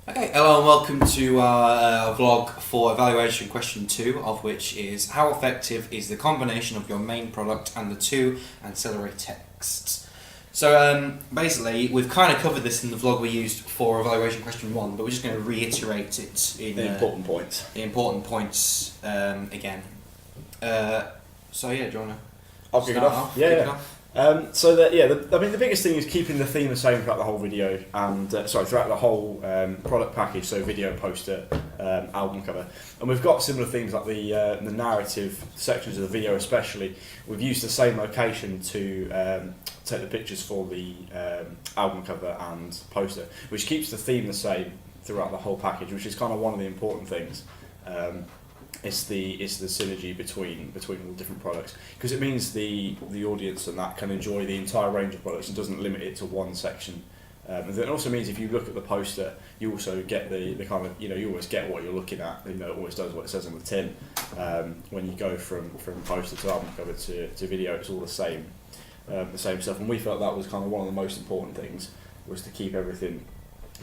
Okay, hello and welcome to our vlog for evaluation question 2, of which is how effective is the combination of your main product and the two ancillary texts. So basically, we've kind of covered this in the vlog we used for evaluation question 1, but we're just going to reiterate it in the important points. The important points again. So yeah, do you want to? I'll kick it off. Yeah. The biggest thing is keeping the theme the same throughout the whole video and throughout the whole product package. So video, poster, album cover, and we've got similar things like the narrative sections of the video. Especially, we've used the same location to take the pictures for the album cover and poster, which keeps the theme the same throughout the whole package, which is kind of one of the important things. It's the synergy between all different products, because it means the audience and that can enjoy the entire range of products and doesn't limit it to one section. And it also means if you look at the poster, you also get the kind of, you always get what you're looking at. It always does what it says on the tin. When you go from poster to album cover to video, it's all the same stuff. And we felt that was kind of one of the most important things, was to keep everything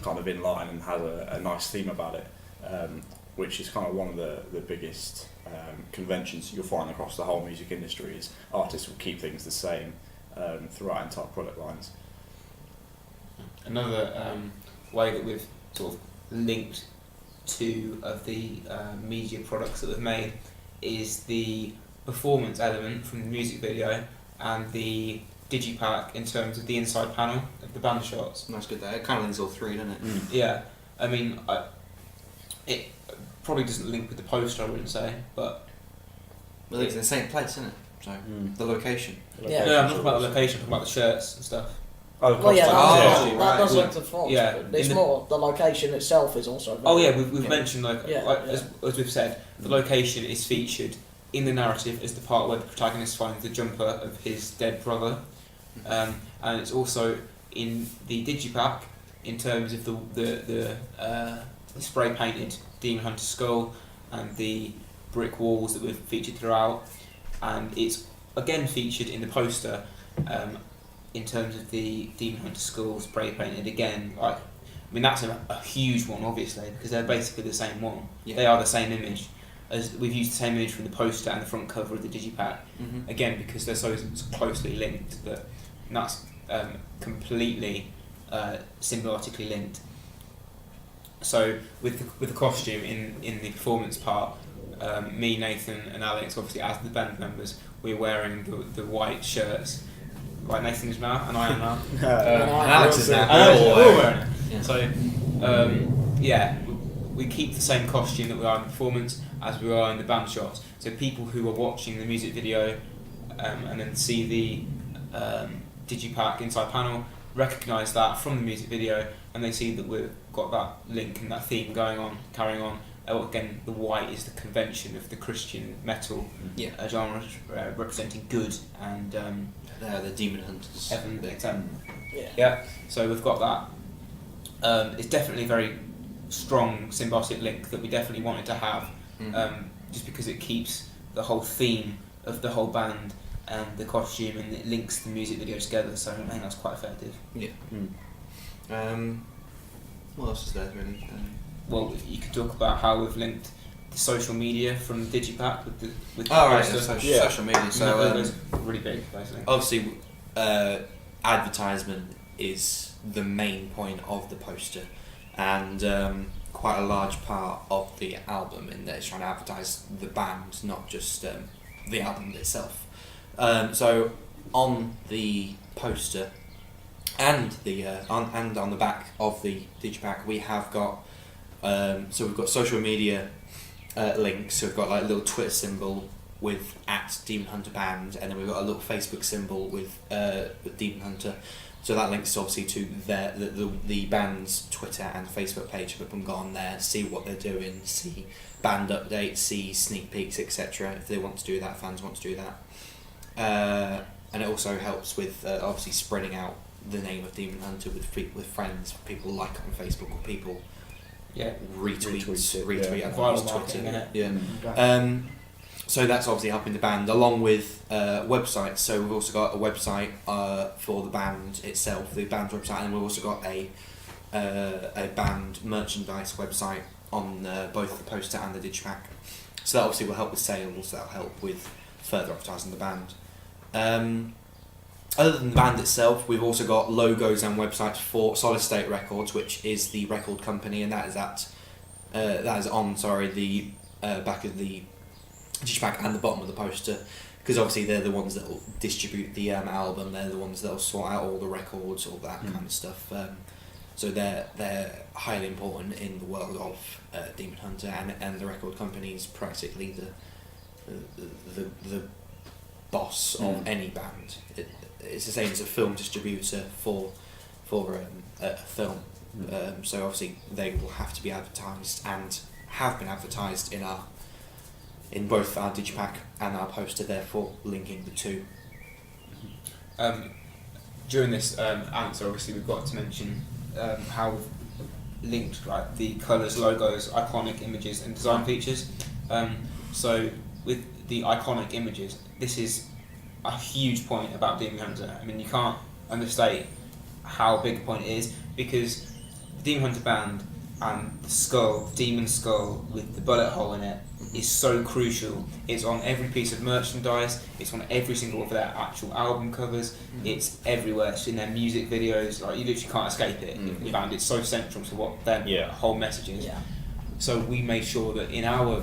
kind of in line and have a nice theme about it. Which is kind of one of the biggest conventions you'll find across the whole music industry, is artists will keep things the same throughout entire product lines. Another way that we've sort of linked two of the media products that we've made is the performance element from the music video and the digipack in terms of the inside panel of the band shots. That's good there. It kind of links all three, doesn't it? Yeah, I mean, it probably doesn't link with the poster, I wouldn't say, but... Well, it's in the same place, isn't it? So, the location. Yeah, no, I'm not talking about the location, I'm talking about the shirts and stuff. Well, yeah, that right. does link to the performance. Yeah, but it's more, the location itself is also... We've mentioned, as we've said, the location is featured in the narrative as the part where the protagonist finds the jumper of his dead brother. And it's also in the digipack in terms of the spray painted Demon Hunter skull and the brick walls that we've featured throughout, and it's again featured in the poster in terms of the Demon Hunter skull spray painted again. That's a huge one, obviously, because they're basically the same one. Yeah. They are the same image. As we've used the same image from the poster and the front cover of the digipack, again because they're so closely linked that's completely symbiotically linked. So with the costume in the performance part, me, Nathan and Alex, obviously as the band members, we're wearing the white shirts. Right, Nathan is now, and I am now. And Alex is now. We're all wearing it. Yeah. So, we keep the same costume that we are in the performance as we are in the band shots. So people who are watching the music video and then see the digipack inside panel recognise that from the music video, and they see that we've got that link and that theme carrying on. Again, the white is the convention of the Christian metal genre, representing good and they're the Demon Hunters. Heaven. Yeah. So we've got that. It's definitely a very strong symbiotic link that we definitely wanted to have, just because it keeps the whole theme of the whole band and the costume, and it links the music video together, so I think that's quite effective. Yeah. What else is there, really? Well, you could talk about how we've linked the social media from the digipack with the social media. So it's really big, basically. Obviously, advertisement is the main point of the poster, and quite a large part of the album in there is trying to advertise the band, not just the album itself. So on the poster and on the back of the digipack, we have got we've got social media links. So we've got like a little Twitter symbol with @DemonHunterBand, and then we've got a little Facebook symbol with Demon Hunter. So that links obviously to the band's Twitter and Facebook page. People can go on there, see what they're doing, see band updates, see sneak peeks, etc. If they want to do that, fans want to do that. And it also helps with obviously spreading out the name of Demon Hunter with friends, people like it on Facebook, or people retweet viral Twitter. Yeah. So that's obviously helping the band, along with websites. So we've also got a website for the band itself, the band's website, and we've also got a a band merchandise website on both the poster and the digipack. So that obviously will help with sales. That'll help with further advertising the band. Other than the band itself, we've also got logos and websites for Solid State Records, which is the record company, and that is on the back of the digipack and the bottom of the poster, because obviously they're the ones that will distribute the album. They're the ones that will sort out all the records, all that kind of stuff. So they're highly important in the world of Demon Hunter, and the record company is practically the boss of any band. It's the same as a film distributor for a film. So obviously they will have to be advertised and have been advertised in both our digipack and our poster, therefore linking the two. During this answer, obviously we've got to mention how we've linked the colours, logos, iconic images and design features. So with the iconic images, this is a huge point about Demon Hunter. I mean, you can't understate how big a point it is, because the Demon Hunter band and the skull, demon skull with the bullet hole in it, is so crucial. It's on every piece of merchandise, it's on every single of their actual album covers, it's everywhere, it's in their music videos, you literally can't escape it. The band, it's so central to what their whole message is. So we made sure that in our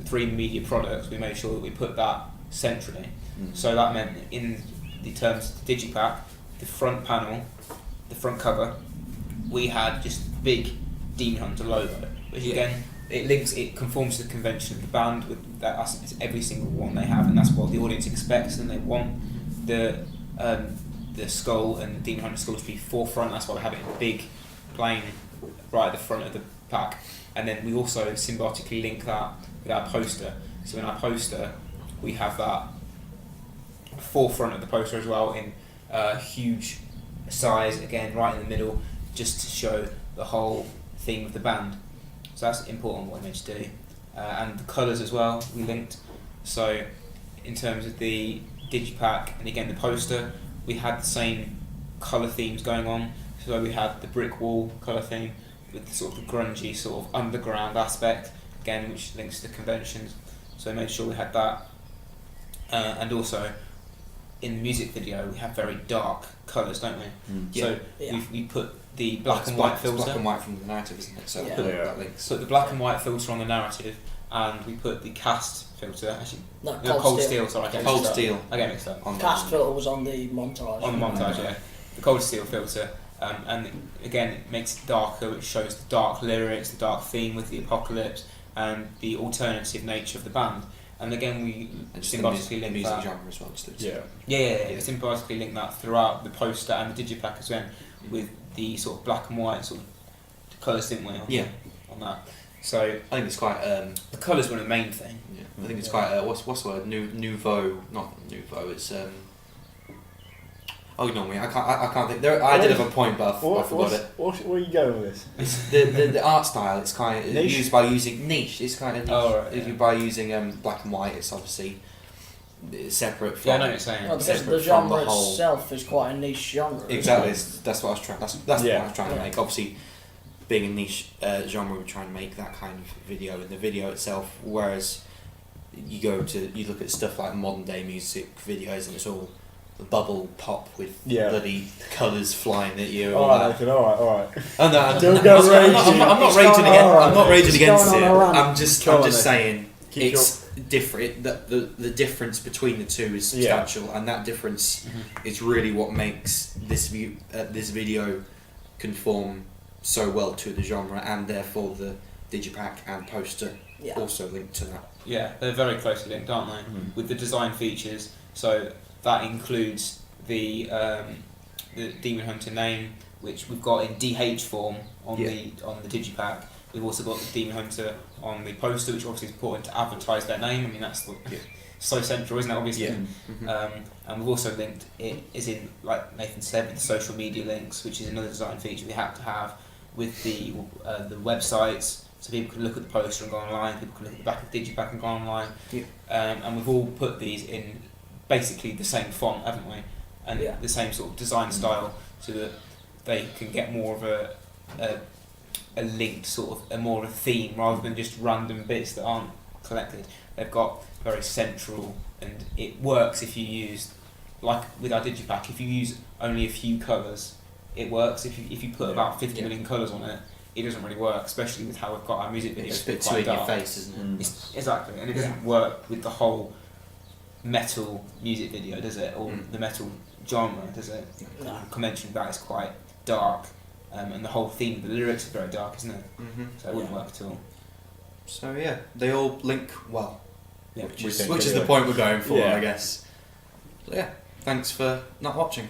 3 media products, we made sure that we put that centrally. So that meant in the terms of the digipack, the front panel, the front cover, we had just big Demon Hunter logo, which again, it conforms to the convention of the band. With that, it's every single one they have, and that's what the audience expects, and they want the skull and the Demon Hunter skull to be forefront. That's why we have it in big, plain, right at the front of the pack. And then we also symbiotically link that with our poster. So in our poster, we have that forefront of the poster as well in huge size, again right in the middle, just to show the whole theme of the band. So that's important what I meant to do. And the colours as well, we linked. So in terms of the digipack and again the poster, we had the same colour themes going on. So we had the brick wall colour theme with the sort of the grungy sort of underground aspect, again which links to conventions. So I made sure we had that. And also in the music video we have very dark colours, don't we? So we put the black and white filter. Black and white from the narrative, isn't it? So put the black and white filter on the narrative, and we put the cast filter. Actually, cold steel. Sorry, cold steel. I get mixed up. Cast filter was on the montage. On the montage, yeah. The cold steel filter, and again it makes it darker. It shows the dark lyrics, the dark theme with the apocalypse, and the alternative nature of the band. And again, we symbiotically link music that. genre as well. Symbiotically link that throughout the poster and the digipack as well, with the sort of black and white sort of colours, didn't we? On that. So I think it's quite. The colours were the main thing. Yeah, I think it's quite. What's the word? Nouveau, not nouveau. It's Oh no, me. I can't think. I did have a point, but I forgot it. Where are you going with this? It's the art style. It's kind of used by using niche. It's kind of niche. Oh, right, if you by using black and white, it's obviously separate from. Yeah, I know what you're saying. Well, because the genre itself is quite a niche genre. Exactly. That's what I was trying. That's what I was trying to make. Obviously, being a niche genre, we're trying to make that kind of video in the video itself. Whereas you look at stuff like modern day music videos, and it's all bubble pop with bloody colours flying at you. Alright, Nathan, alright. Oh no, don't go raging. I'm not raging against. I'm not raging against it. I'm just saying it's different. The difference between the two is substantial, and that difference is really what makes this video conform so well to the genre, and therefore the digipack and poster also linked to that. Yeah, they're very closely linked, aren't they? With the design features. So that includes the Demon Hunter name, which we've got in DH form on the digipack. We've also got the Demon Hunter on the poster, which obviously is important to advertise their name. I mean, that's so central, isn't it? Obviously. And we've also linked it, as in, like Nathan said, with the social media links, which is another design feature we have to have with the websites, so people can look at the poster and go online. People can look at the back of the digipack and go online. And we've all put these in basically the same font, haven't we? And the same sort of design style, so that they can get more of a a linked sort of a theme rather than just random bits that aren't collected. They've got very central, and it works if you use, like with our digipack, if you use only a few colours, it works. If you put about 50 million colours on it, it doesn't really work, especially with how we've got our music videos. It's a bit too quite in your dark. face, isn't it? Exactly, and it doesn't work with the whole metal music video, does it? Or the metal genre, does it? No. Convention that is quite dark, and the whole theme, the lyrics are very dark, isn't it? Mm-hmm. So it wouldn't work at all. So yeah, they all link well, Yeah. which is the point we're going for, I guess. So yeah, thanks for not watching.